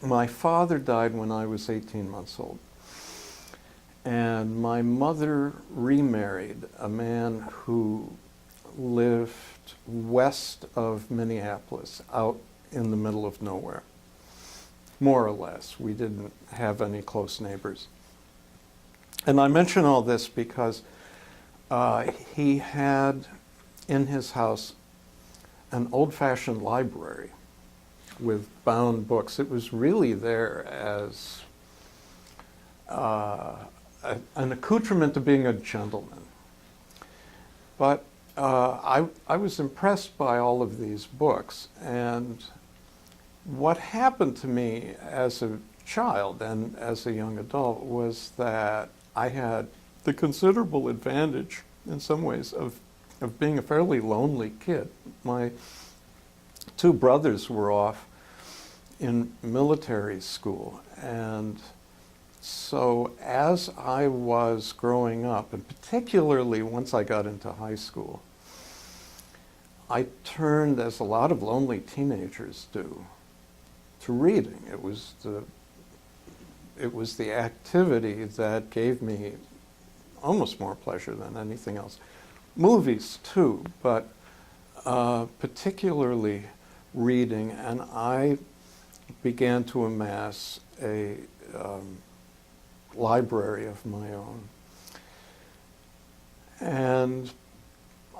My father died when I was 18 months old. And my mother remarried a man who lived west of Minneapolis, out in the middle of nowhere, more or less. We didn't have any close neighbors. And I mention all this because he had in his house an old-fashioned library with bound books. It was really there as an accoutrement to being a gentleman. But I was impressed by all of these books, and what happened to me as a child and as a young adult was that I had the considerable advantage, in some ways, of being a fairly lonely kid. My two brothers were off in military school, and so as I was growing up, and particularly once I got into high school, I turned, as a lot of lonely teenagers do, to reading. It was the activity that gave me almost more pleasure than anything else. Movies too, but particularly reading, and I began to amass a library of my own. And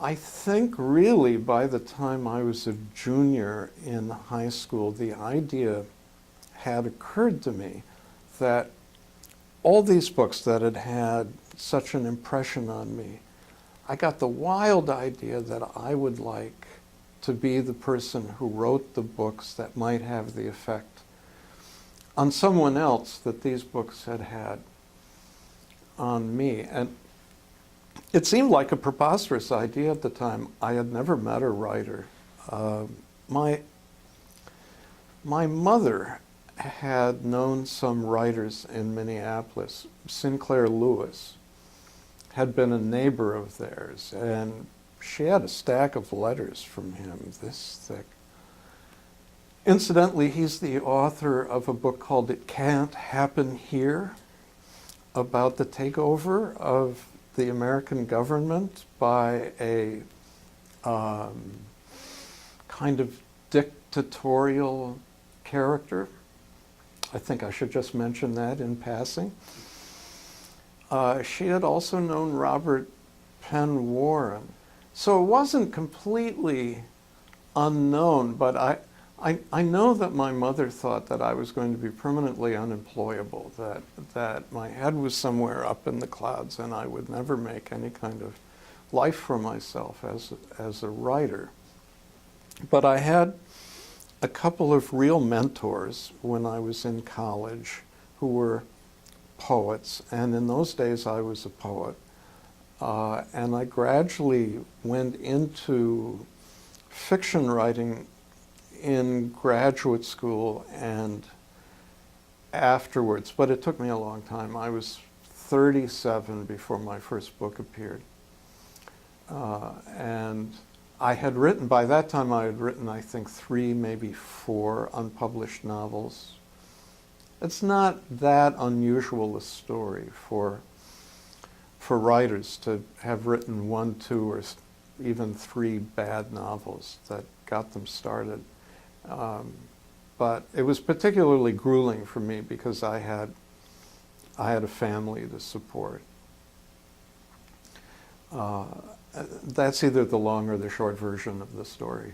I think really by the time I was a junior in high school, the idea had occurred to me that all these books that had had such an impression on me, I got the wild idea that I would like to be the person who wrote the books that might have the effect on someone else that these books had had on me. And it seemed like a preposterous idea at the time. I had never met a writer. My mother had known some writers in Minneapolis. Sinclair Lewis had been a neighbor of theirs, and she had a stack of letters from him this thick. Incidentally, he's the author of a book called It Can't Happen Here, about the takeover of the American government by a kind of dictatorial character. I think I should just mention that in passing. She had also known Robert Penn Warren. So it wasn't completely unknown, but I know that my mother thought that I was going to be permanently unemployable, that my head was somewhere up in the clouds and I would never make any kind of life for myself as a writer. But I had a couple of real mentors when I was in college who were poets, and in those days I was a poet. And I gradually went into fiction writing in graduate school and afterwards, but it took me a long time. I was 37 before my first book appeared. And I had written, by that time I had written, I think, 3, maybe 4 unpublished novels. It's not that unusual a story for writers to have written 1, 2, or even 3 bad novels that got them started. But it was particularly grueling for me because I had a family to support. That's either the long or the short version of the story.